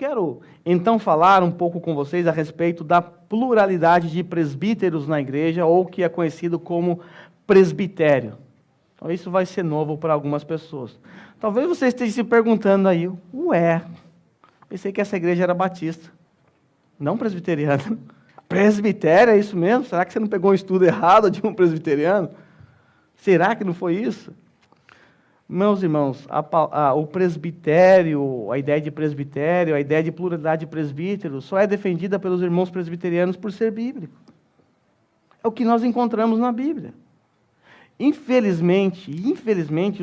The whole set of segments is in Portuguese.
quero então falar um pouco com vocês a respeito da pluralidade de presbíteros na igreja, ou que é conhecido como presbitério. Então isso vai ser novo para algumas pessoas. Talvez você esteja se perguntando aí, pensei que essa igreja era batista, não presbiteriana. Presbitério, é isso mesmo? Será que você não pegou um estudo errado de um presbiteriano? Será que não foi isso? Meus irmãos, o presbitério, a ideia de presbitério, a ideia de pluralidade de presbíteros, só é defendida pelos irmãos presbiterianos por ser bíblico. É o que nós encontramos na Bíblia. Infelizmente,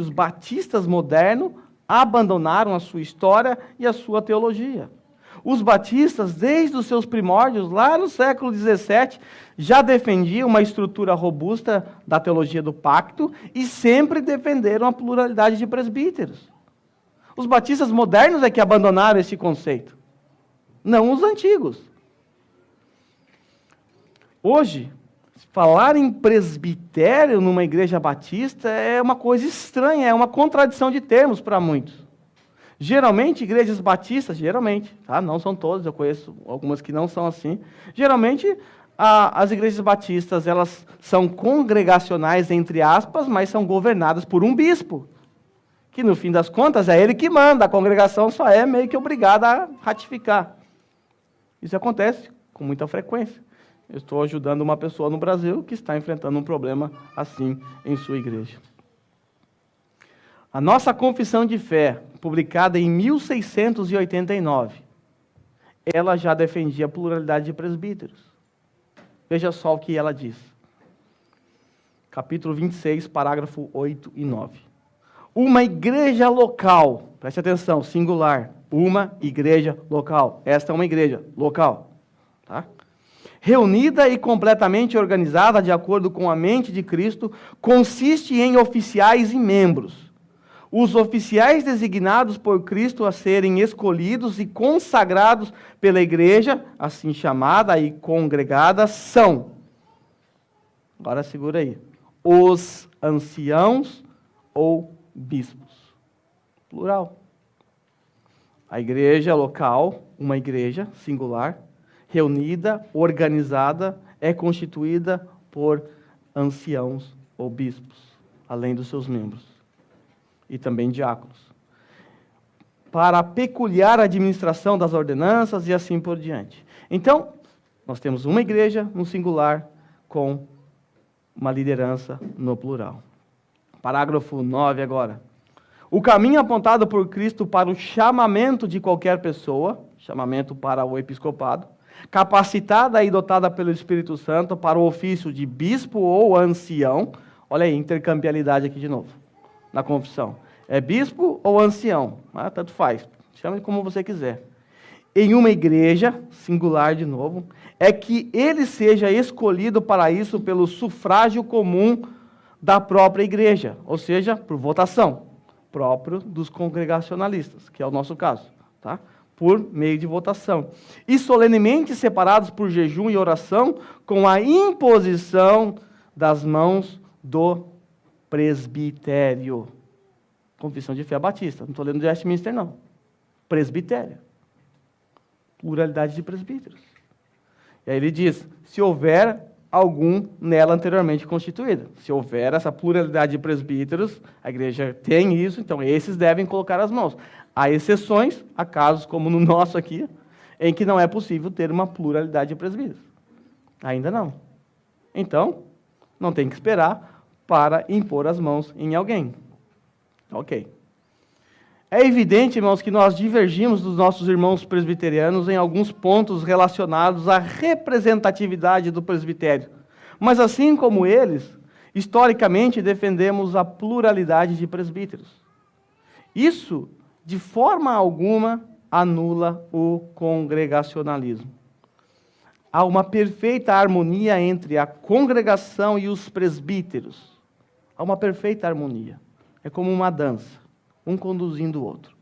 os batistas modernos abandonaram a sua história e a sua teologia. Os batistas, desde os seus primórdios, lá no século XVII, já defendiam uma estrutura robusta da teologia do pacto e sempre defenderam a pluralidade de presbíteros. Os batistas modernos é que abandonaram esse conceito, não os antigos. Hoje, falar em presbitério numa igreja batista é uma coisa estranha, é uma contradição de termos para muitos. Geralmente, igrejas batistas, não são todas, eu conheço algumas que não são assim. Geralmente, as igrejas batistas, elas são congregacionais, entre aspas, mas são governadas por um bispo, que no fim das contas é ele que manda, a congregação só é meio que obrigada a ratificar. Isso acontece com muita frequência. Eu estou ajudando uma pessoa no Brasil que está enfrentando um problema assim em sua igreja. A nossa confissão de fé, publicada em 1689, ela já defendia a pluralidade de presbíteros. Veja só o que ela diz. Capítulo 26, parágrafo 8 e 9. Uma igreja local, preste atenção, singular, uma igreja local. Esta é uma igreja local, tá? Reunida e completamente organizada de acordo com a mente de Cristo, consiste em oficiais e membros. Os oficiais designados por Cristo a serem escolhidos e consagrados pela igreja, assim chamada e congregada, são, agora segura aí, os anciãos ou bispos. Plural. A igreja local, uma igreja singular, reunida, organizada, é constituída por anciãos ou bispos, além dos seus membros. E também diáconos, para a peculiar administração das ordenanças e assim por diante. Então, nós temos uma igreja no singular com uma liderança no plural. Parágrafo 9 agora. O caminho apontado por Cristo para o chamamento de qualquer pessoa, chamamento para o episcopado, capacitada e dotada pelo Espírito Santo para o ofício de bispo ou ancião, olha aí, intercambialidade aqui de novo. Na confissão. É bispo ou ancião? Tanto faz. Chame como você quiser. Em uma igreja, singular de novo, é que ele seja escolhido para isso pelo sufrágio comum da própria igreja, ou seja, por votação, próprio dos congregacionalistas, que é o nosso caso, tá? Por meio de votação. E solenemente separados por jejum e oração, com a imposição das mãos do presbitério. Confissão de fé batista. Não estou lendo de Westminster, não. Presbitério. Pluralidade de presbíteros. E aí ele diz, se houver algum nela anteriormente constituído. Se houver essa pluralidade de presbíteros, a igreja tem isso, então esses devem colocar as mãos. Há exceções, há casos como no nosso aqui, em que não é possível ter uma pluralidade de presbíteros. Ainda não. Então, não tem que esperar para impor as mãos em alguém. Ok. É evidente, irmãos, que nós divergimos dos nossos irmãos presbiterianos em alguns pontos relacionados à representatividade do presbitério. Mas assim como eles, historicamente defendemos a pluralidade de presbíteros. Isso, de forma alguma, anula o congregacionalismo. Há uma perfeita harmonia entre a congregação e os presbíteros. Há uma perfeita harmonia. É como uma dança, um conduzindo o outro.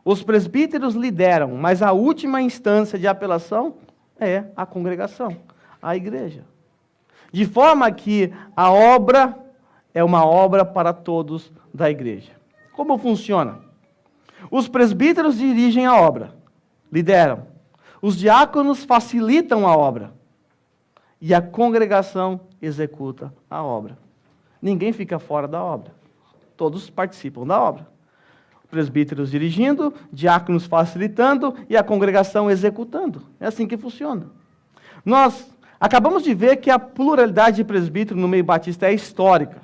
Os presbíteros lideram, mas a última instância de apelação é a congregação, a igreja. De forma que a obra é uma obra para todos da igreja. Como funciona? Os presbíteros dirigem a obra. lideram. Os diáconos facilitam a obra. E a congregação executa a obra. Ninguém fica fora da obra. Todos participam da obra. Presbíteros dirigindo, diáconos facilitando e a congregação executando. É assim que funciona. Nós acabamos de ver que a pluralidade de presbítero no meio batista é histórica.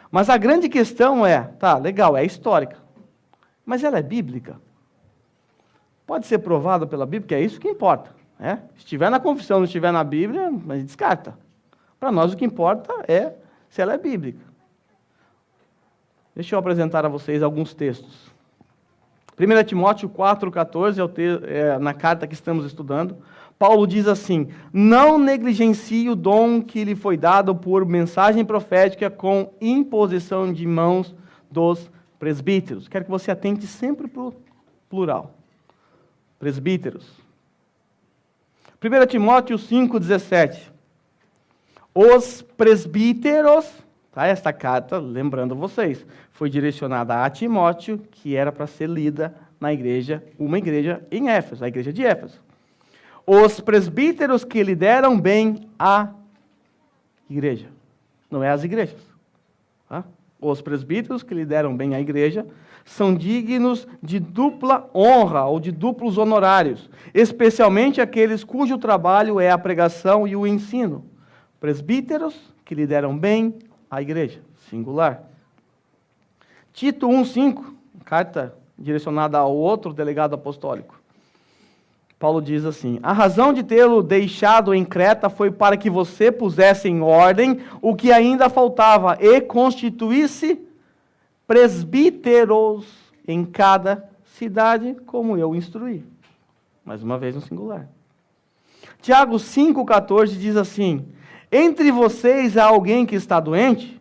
Mas a grande questão é, tá, legal, é histórica. Mas ela é bíblica? Pode ser provada pela Bíblia, que é isso que importa. Se estiver na confissão, não estiver na Bíblia, a gente descarta. Para nós o que importa é se ela é bíblica. Deixa eu apresentar a vocês alguns textos. 1 Timóteo 4,14, na carta que estamos estudando, Paulo diz assim: não negligencie o dom que lhe foi dado por mensagem profética com imposição de mãos dos presbíteros. Quero que você atente sempre para o plural. Presbíteros. 1 Timóteo 5,17. Os presbíteros, tá? Esta carta, lembrando vocês, foi direcionada a Timóteo, que era para ser lida na igreja, uma igreja em Éfeso, a igreja de Éfeso. Os presbíteros que lideram bem a igreja. Não é as igrejas. Tá? Os presbíteros que lideram bem a igreja são dignos de dupla honra ou de duplos honorários, especialmente aqueles cujo trabalho é a pregação e o ensino. Presbíteros que lideram bem a igreja, singular. Tito 1,5, carta direcionada ao outro delegado apostólico. Paulo diz assim: a razão de tê-lo deixado em Creta foi para que você pusesse em ordem o que ainda faltava e constituísse presbíteros em cada cidade, como eu instruí. Mais uma vez no singular. Tiago 5,14 diz assim: entre vocês há alguém que está doente?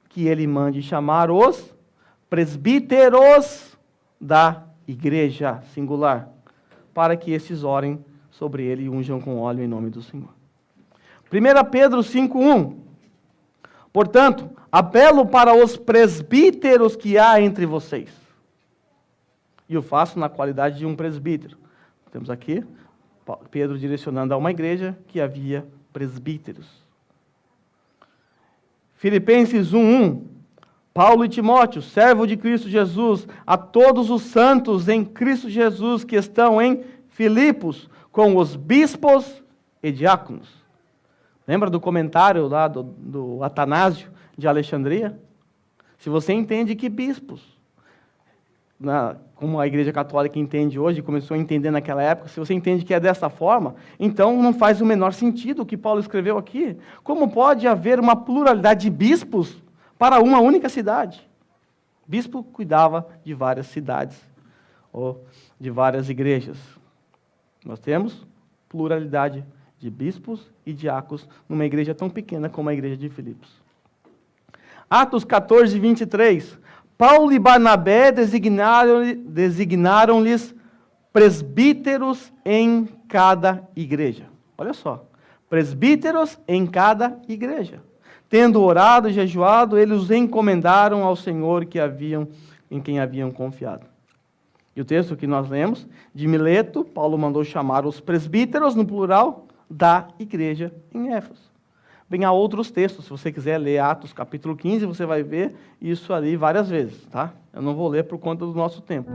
Que ele mande chamar os presbíteros da igreja, singular, para que esses orem sobre ele e unjam com óleo em nome do Senhor. 1 Pedro 5,1. Portanto, apelo para os presbíteros que há entre vocês. E eu faço na qualidade de um presbítero. Temos aqui Pedro direcionando a uma igreja que havia presbíteros. Filipenses 1:1. Paulo e Timóteo, servo de Cristo Jesus, a todos os santos em Cristo Jesus que estão em Filipos, com os bispos e diáconos. Lembra do comentário lá do Atanásio de Alexandria? Se você entende que bispos, como a Igreja Católica entende hoje, começou a entender naquela época, se você entende que é dessa forma, então não faz o menor sentido o que Paulo escreveu aqui. Como pode haver uma pluralidade de bispos para uma única cidade? Bispo cuidava de várias cidades, ou de várias igrejas. Nós temos pluralidade de bispos e diáconos numa igreja tão pequena como a igreja de Filipos. Atos 14:23. Paulo e Barnabé designaram-lhes presbíteros em cada igreja. Olha só, presbíteros em cada igreja. Tendo orado e jejuado, eles os encomendaram ao Senhor em quem haviam confiado. E o texto que nós lemos, de Mileto, Paulo mandou chamar os presbíteros, no plural, da igreja em Éfeso. Bem, há outros textos, se você quiser ler Atos capítulo 15, você vai ver isso ali várias vezes, tá? Eu não vou ler por conta do nosso tempo.